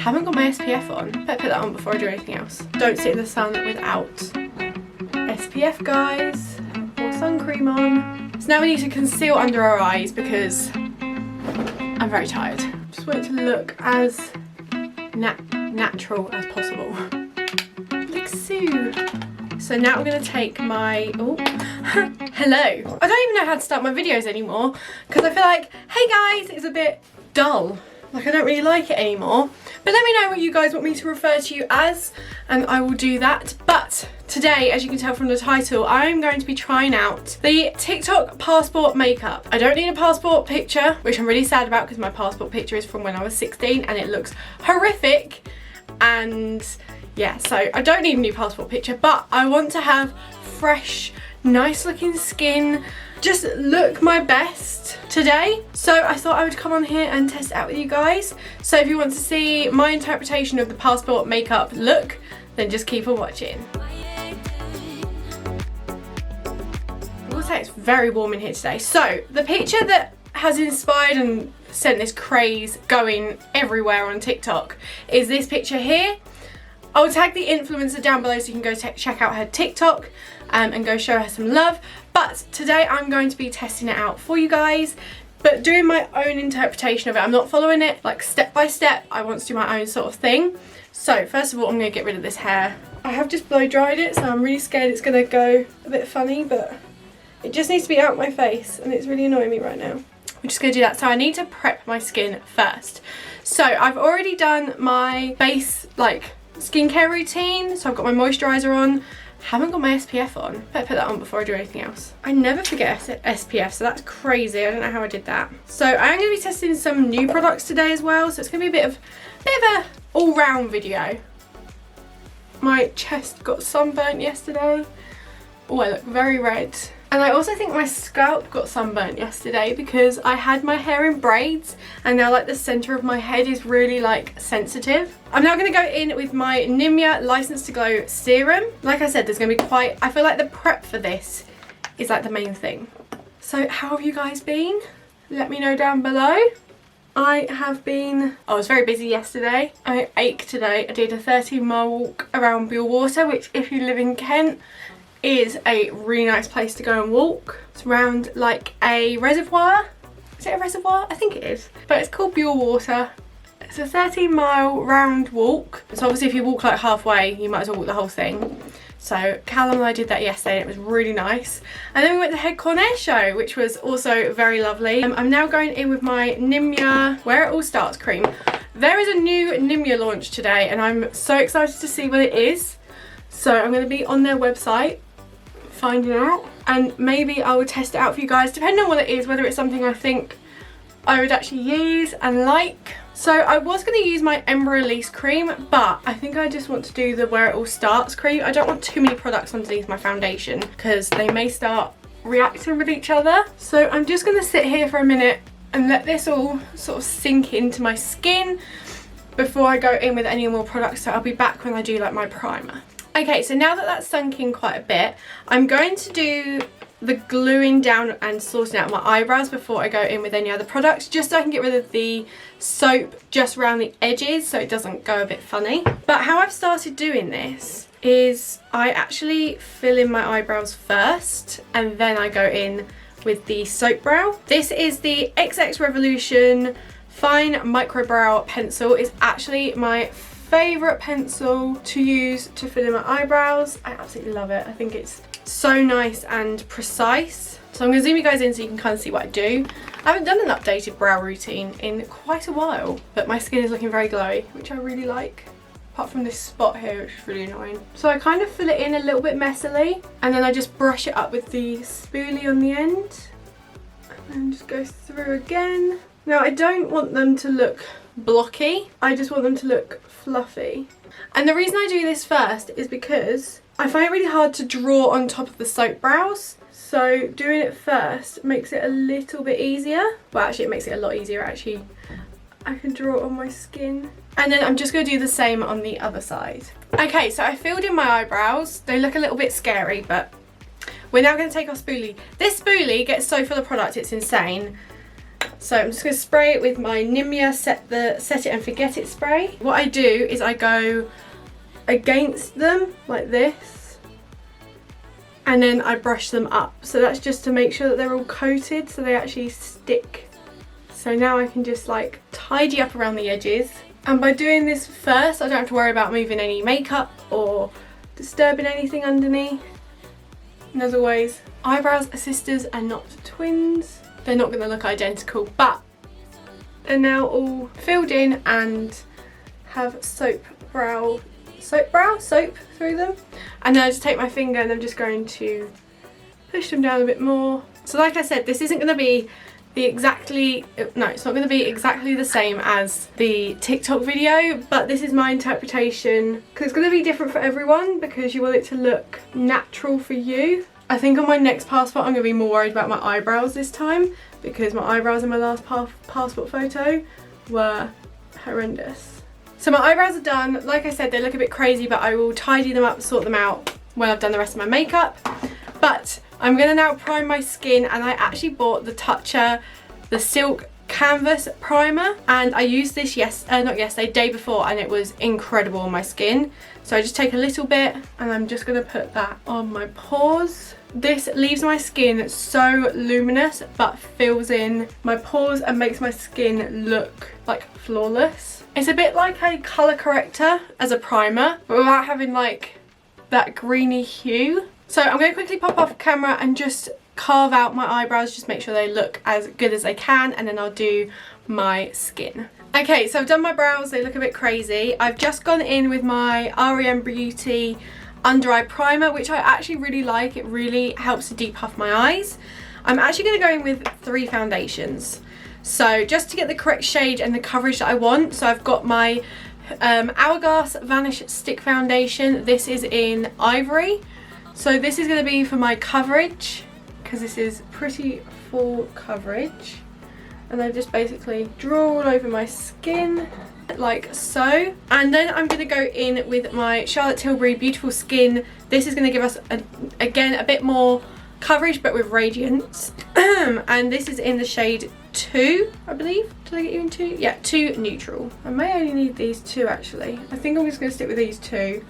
Haven't got my SPF on. Better put that on before I do anything else. Don't sit in the sun without SPF, guys, or sun cream on. So now we need to conceal under our eyes because I'm very tired. Just want it to look as natural as possible. Like so. So now I'm going to take my, oh, hello. I don't even know how to start my videos anymore because I feel like, hey guys, it's a bit dull. Like I don't really like it anymore. But let me know what you guys want me to refer to you as and I will do that. But today, as you can tell from the title, I'm going to be trying out the TikTok passport makeup. I don't need a passport picture, which I'm really sad about because my passport picture is from when I was 16 and it looks horrific. And yeah, so I don't need a new passport picture, but I want to have fresh, nice looking skin, just look my best today. So I thought I would come on here and test it out with you guys. So if you want to see my interpretation of the passport makeup look, then just keep on watching. I will say it's very warm in here today. So the picture that has inspired and sent this craze going everywhere on TikTok is this picture here. I'll tag the influencer down below so you can go check out her TikTok and go show her some love. But today I'm going to be testing it out for you guys, but doing my own interpretation of it. I'm not following it like step by step. I want to do my own sort of thing. So first of all, I'm going to get rid of this hair. I have just blow dried it, so I'm really scared it's going to go a bit funny, but it just needs to be out my face and it's really annoying me right now. I'm just going to do that. So I need to prep my skin first. So I've already done my base like skincare routine. So I've got my moisturiser on. Haven't got my SPF on. Better put that on before I do anything else. I never forget SPF, so that's crazy. I don't know how I did that. So I am going to be testing some new products today as well. So it's going to be a bit of a all-round video. My chest got sunburnt yesterday. Oh, I look very red. And I also think my scalp got sunburnt yesterday because I had my hair in braids and now like the centre of my head is really like sensitive. I'm now going to go in with my Nimya License to Glow serum. Like I said, there's going to be quite, I feel like the prep for this is like the main thing. So how have you guys been? Let me know down below. I was very busy yesterday. I ache today. I did a 13-mile walk around Buell Water, which if you live in Kent, is a really nice place to go and walk. It's around like a reservoir. Is it a reservoir? I think it is. But it's called Buell Water. It's a 13-mile round walk. So obviously if you walk like halfway, you might as well walk the whole thing. So Callum and I did that yesterday and it was really nice. And then we went to the Head Corner show, which was also very lovely. I'm now going in with my Nimya Where It All Starts cream. There is a new Nimya launch today and I'm so excited to see what it is. So I'm going to be on their website finding out, and maybe I will test it out for you guys depending on what it is, whether it's something I think I would actually use and like. So I was going to use my Ember Release cream, but I think I just want to do the Where It All Starts cream. I don't want too many products underneath my foundation because they may start reacting with each other. So I'm just going to sit here for a minute and let this all sort of sink into my skin before I go in with any more products. So I'll be back when I do like my primer. Okay, so now that that's sunk in quite a bit, I'm going to do the gluing down and sorting out my eyebrows before I go in with any other products, just so I can get rid of the soap just around the edges so it doesn't go a bit funny. But how I've started doing this is I actually fill in my eyebrows first and then I go in with the soap brow. This is the XX Revolution Fine Micro Brow Pencil. It's actually my favourite pencil to use to fill in my eyebrows. I absolutely love it. I think it's so nice and precise. So I'm going to zoom you guys in so you can kind of see what I do. I haven't done an updated brow routine in quite a while, but my skin is looking very glowy, which I really like. Apart from this spot here, which is really annoying. So I kind of fill it in a little bit messily, and then I just brush it up with the spoolie on the end. And then just go through again. Now I don't want them to look blocky, I just want them to look fluffy. And the reason I do this first is because I find it really hard to draw on top of the soap brows. So doing it first makes it a little bit easier. Well, actually it makes it a lot easier actually. I can draw it on my skin. And then I'm just going to do the same on the other side. Okay, so I filled in my eyebrows. They look a little bit scary, but we're now going to take our spoolie. This spoolie gets so full of product, it's insane. So I'm just going to spray it with my Nimia Set It and Forget It spray. What I do is I go against them like this, and then I brush them up. So that's just to make sure that they're all coated so they actually stick. So now I can just like tidy up around the edges. And by doing this first, I don't have to worry about moving any makeup or disturbing anything underneath. And as always, eyebrows are sisters and not twins. They're not going to look identical, but they're now all filled in and have soap through them. And then I just take my finger and I'm just going to push them down a bit more. So like I said, this isn't going to be it's not going to be exactly the same as the TikTok video, but this is my interpretation because it's going to be different for everyone because you want it to look natural for you. I think on my next passport I'm going to be more worried about my eyebrows this time because my eyebrows in my last passport photo were horrendous. So my eyebrows are done. Like I said, they look a bit crazy, but I will tidy them up, sort them out when I've done the rest of my makeup. But I'm going to now prime my skin, and I actually bought the Toucher, the Silk Canvas Primer, and I used this day before, and it was incredible on my skin. So I just take a little bit and I'm just going to put that on my pores. This leaves my skin so luminous but fills in my pores and makes my skin look like flawless. It's a bit like a colour corrector as a primer, but without having like that greeny hue. So I'm going to quickly pop off camera and just carve out my eyebrows, just make sure they look as good as they can, and then I'll do my skin. Okay, so I've done my brows, they look a bit crazy. I've just gone in with my REM Beauty Under Eye Primer, which I actually really like. It really helps to depuff my eyes. I'm actually going to go in with 3 foundations. So just to get the correct shade and the coverage that I want. So I've got my Hourglass Vanish Stick Foundation. This is in Ivory. So this is going to be for my coverage, because this is pretty full coverage. And I just basically draw all over my skin like so. And then I'm going to go in with my Charlotte Tilbury Beautiful Skin. This is going to give us again a bit more coverage but with radiance. And this is in the shade 2, I believe. Did I get you in 2? Yeah, 2 Neutral. I may only need these 2 actually. I think I'm just going to stick with these 2.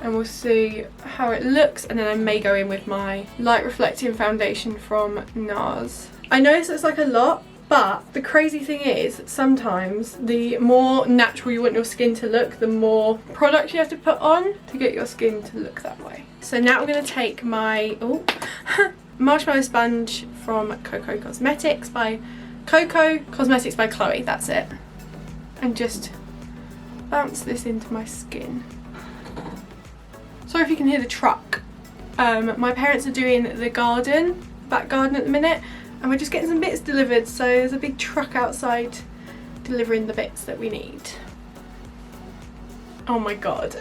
And we'll see how it looks, and then I may go in with my light reflecting foundation from NARS. I know this looks like a lot, but the crazy thing is sometimes the more natural you want your skin to look, the more product you have to put on to get your skin to look that way. So now I'm going to take my marshmallow sponge from Coco Cosmetics by Chloe, that's it, and just bounce this into my skin. Sorry if you can hear the truck. My parents are doing the back garden at the minute, and we're just getting some bits delivered, so there's a big truck outside delivering the bits that we need. Oh my god.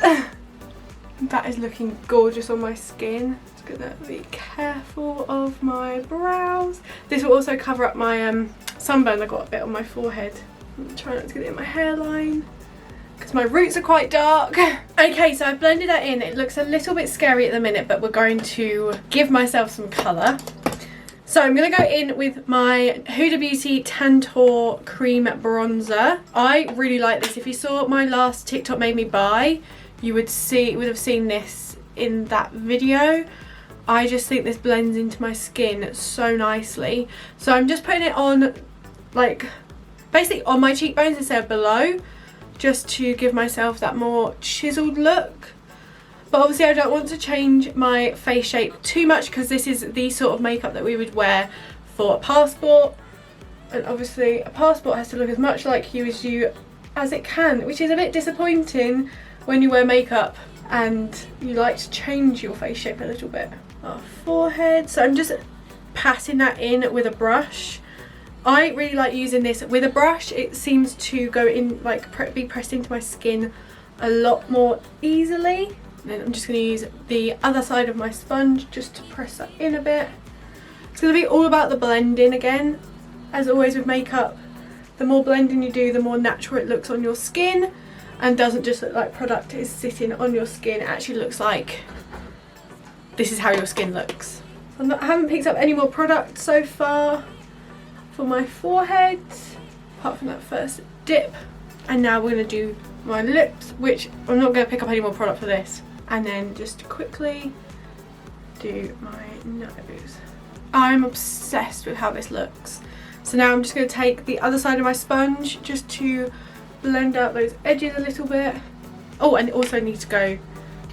That is looking gorgeous on my skin. Just gonna be careful of my brows. This will also cover up my sunburn I got a bit on my forehead. I'm trying not to get it in my hairline, because my roots are quite dark. Okay, so I've blended that in. It looks a little bit scary at the minute, but we're going to give myself some colour. So I'm going to go in with my Huda Beauty Tantour Cream Bronzer. I really like this. If you saw my last TikTok Made Me Buy, you would have seen this in that video. I just think this blends into my skin so nicely. So I'm just putting it on, like, basically on my cheekbones instead of below, just to give myself that more chiseled look. But obviously I don't want to change my face shape too much, because this is the sort of makeup that we would wear for a passport, and obviously a passport has to look as much like you as it can, which is a bit disappointing when you wear makeup and you like to change your face shape a little bit. Our forehead, so I'm just patting that in with a brush. I really like using this with a brush. It seems to go in, like, be pressed into my skin a lot more easily. And then I'm just going to use the other side of my sponge just to press that in a bit. It's going to be all about the blending again. As always with makeup, the more blending you do, the more natural it looks on your skin, and doesn't just look like product is sitting on your skin. It actually looks like this is how your skin looks. I haven't picked up any more product so far. for my forehead, apart from that first dip. And now we're going to do my lips, which I'm not going to pick up any more product for this. And then just quickly do my nose. I'm obsessed with how this looks. So now I'm just going to take the other side of my sponge just to blend out those edges a little bit. Oh, and also need to go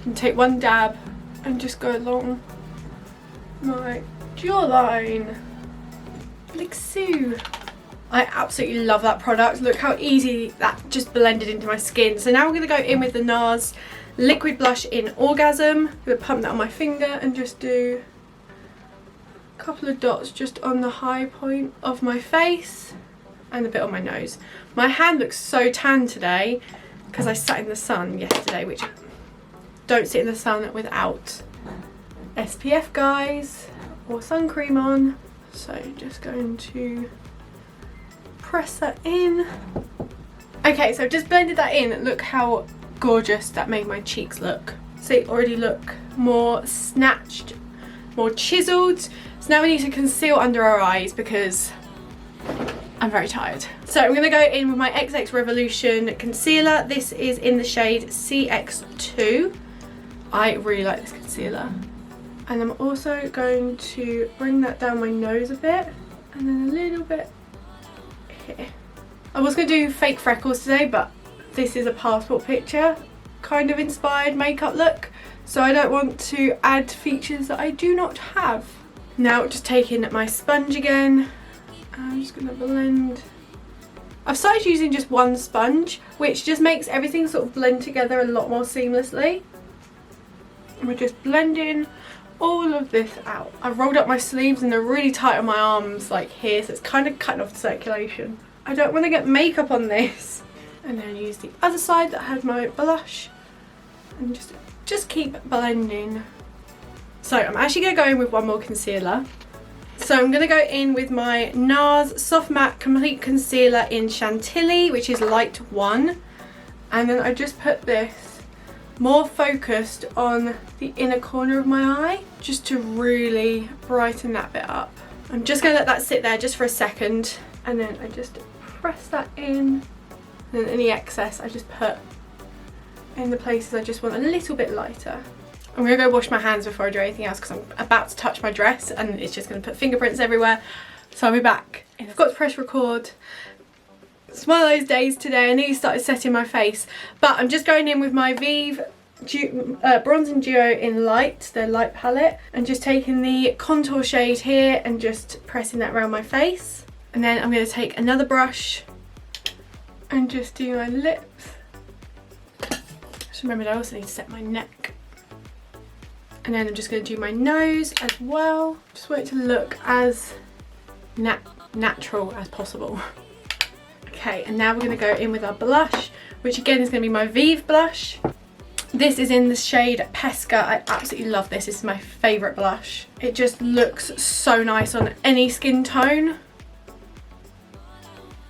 and take one dab and just go along my jawline, like so. I absolutely love that product. Look how easy that just blended into my skin. So now we're going to go in with the NARS Liquid Blush in Orgasm. I'm going to pump that on my finger and just do a couple of dots just on the high point of my face and a bit on my nose. My hand looks so tan today because I sat in the sun yesterday, which don't sit in the sun without SPF, guys, or sun cream on. So just going to press that in. Okay, so I've just blended that in. Look how gorgeous that made my cheeks look. So they already look more snatched, more chiseled. So now we need to conceal under our eyes because I'm very tired. So I'm going to go in with my XX Revolution concealer. This is in the shade CX2. I really like this concealer. And I'm also going to bring that down my nose a bit and then a little bit here. I was going to do fake freckles today, but this is a passport picture kind of inspired makeup look, so I don't want to add features that I do not have. Now just taking my sponge again, I'm just going to blend. I've started using just one sponge, which just makes everything sort of blend together a lot more seamlessly. And we're just blending all of this out. I've rolled up my sleeves and they're really tight on my arms, like here, so it's kind of cutting off the circulation. I don't want to get makeup on this. And then use the other side that had my blush and just keep blending. So I'm actually going to go in with one more concealer. So I'm going to go in with my NARS Soft Matte Complete Concealer in Chantilly, which is light 1. And then I just put this more focused on the inner corner of my eye, just to really brighten that bit up. I'm just going to let that sit there just for a second, and then I just press that in, and then any excess I just put in the places I just want a little bit lighter. I'm going to go wash my hands before I do anything else because I'm about to touch my dress and it's just going to put fingerprints everywhere. So I'll be back. And I've got to press record. It's one of those days today. I nearly started setting my face, but I'm just going in with my Vive Bronzing Duo in Light, their light palette, and just taking the contour shade here and just pressing that around my face. And then I'm going to take another brush and just do my lips. Just remembered I also need to set my neck. And then I'm just going to do my nose as well. Just want it to look as natural as possible. Okay, and now we're going to go in with our blush, which again is going to be my Vive blush. This is in the shade Pesca. I absolutely love this. This is my favourite blush. It just looks so nice on any skin tone.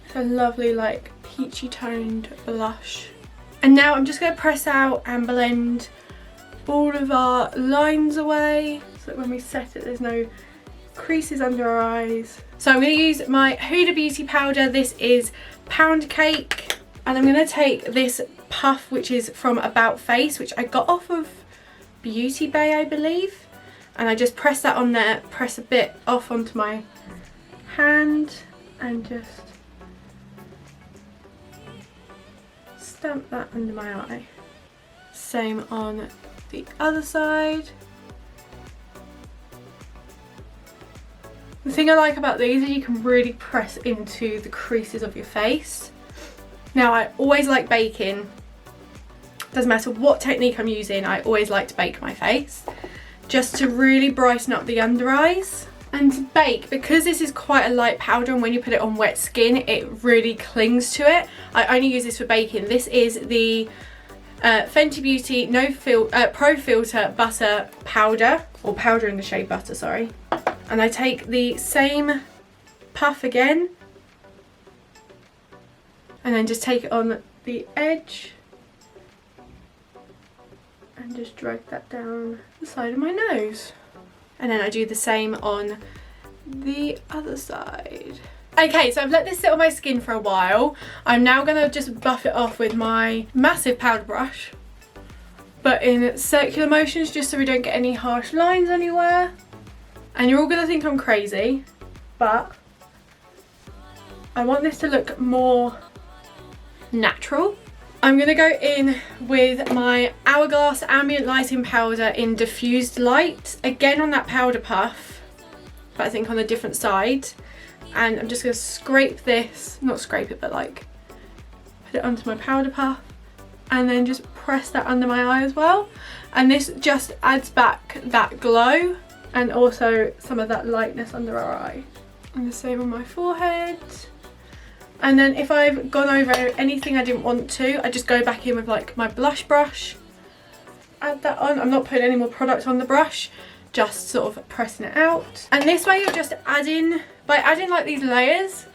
It's a lovely, like, peachy toned blush. And now I'm just going to press out and blend all of our lines away so that when we set it there's no creases under our eyes. So I'm going to use my Huda Beauty powder. This is Pound Cake, and I'm going to take this puff which is from About Face, which I got off of Beauty Bay I believe, and I just press that on there, press a bit off onto my hand and just stamp that under my eye. Same on the other side. The thing I like about these is you can really press into the creases of your face. Now I always like baking. Doesn't matter what technique I'm using, I always like to bake my face just to really brighten up the under eyes. And to bake, because this is quite a light powder and when you put it on wet skin it really clings to it, I only use this for baking. This is the Fenty Beauty Pro Filter Butter Powder, or powder in the shade Butter, sorry. And I take the same puff again and then just take it on the edge and just drag that down the side of my nose. And then I do the same on the other side. Okay, so I've let this sit on my skin for a while. I'm now going to just buff it off with my massive powder brush, but in circular motions, just so we don't get any harsh lines anywhere. And you're all going to think I'm crazy, but I want this to look more natural. I'm going to go in with my Hourglass Ambient Lighting Powder in Diffused Light, again on that powder puff, but I think on a different side. And I'm just going to scrape this, not scrape it, but like put it onto my powder puff and then just press that under my eye as well. And this just adds back that glow and also some of that lightness under our eye. And the same on my forehead. And then if I've gone over anything I didn't want to, I just go back in with like my blush brush, add that on. I'm not putting any more product on the brush, just sort of pressing it out. And this way you're just adding, by adding like these layers,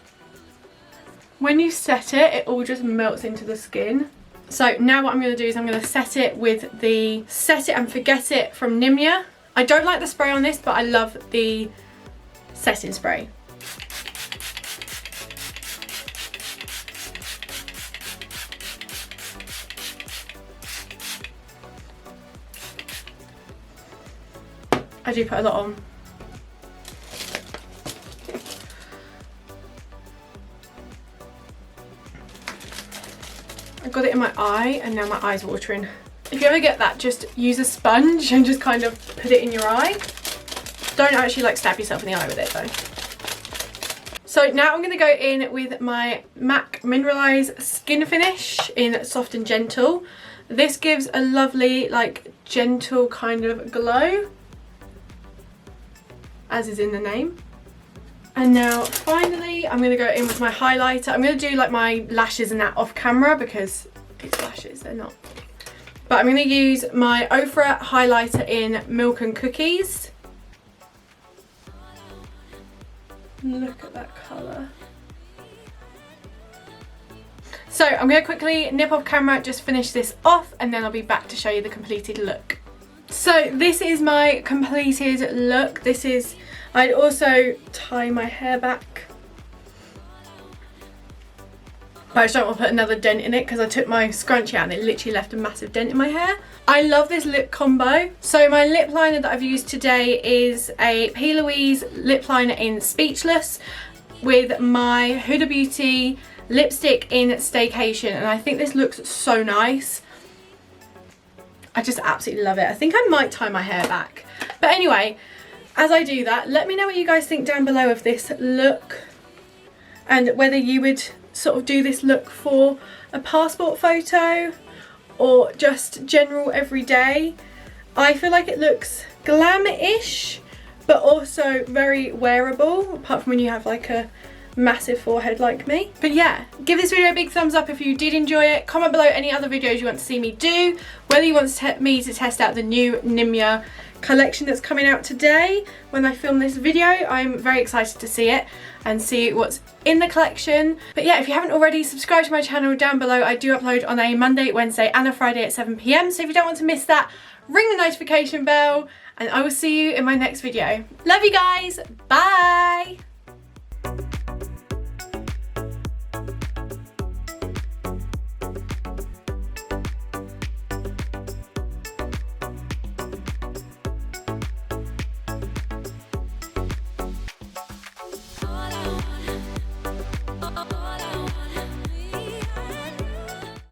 when you set it, it all just melts into the skin. So now what I'm going to do is I'm going to set it with the Set It and Forget It from Nimya. I don't like the spray on this, but I love the setting spray. I do put a lot on. I got it in my eye and now my eye's watering. If you ever get that, just use a sponge and just kind of put it in your eye. Don't actually like stab yourself in the eye with it though. So now I'm going to go in with my MAC Mineralize Skin Finish in Soft and Gentle. This gives a lovely like gentle kind of glow, as is in the name. And now finally I'm going to go in with my highlighter. I'm going to do like my lashes and that off camera because it's lashes, they're not. But I'm going to use my Ofra highlighter in Milk and Cookies. Look at that colour. So I'm going to quickly nip off camera, just finish this off, and then I'll be back to show you the completed look. So this is my completed look. This is, I'd also tie my hair back. But I just don't want to put another dent in it because I took my scrunchie out and it literally left a massive dent in my hair. I love this lip combo. So my lip liner that I've used today is a P. Louise lip liner in Speechless with my Huda Beauty lipstick in Staycation, and I think this looks so nice. I just absolutely love it. I think I might tie my hair back. But anyway, as I do that, let me know what you guys think down below of this look and whether you would sort of do this look for a passport photo or just general everyday. I feel like it looks glam-ish but also very wearable, apart from when you have like a massive forehead like me. But yeah, give this video a big thumbs up if you did enjoy it. Comment below any other videos you want to see me do, whether you want me to test out the new Nimya collection that's coming out today when I film this video. I'm very excited to see it and see what's in the collection. But yeah, if you haven't already, subscribe to my channel down below. I do upload on a Monday, Wednesday and a Friday at 7 PM, so if you don't want to miss that, ring the notification bell and I will see you in my next video. Love you guys, bye!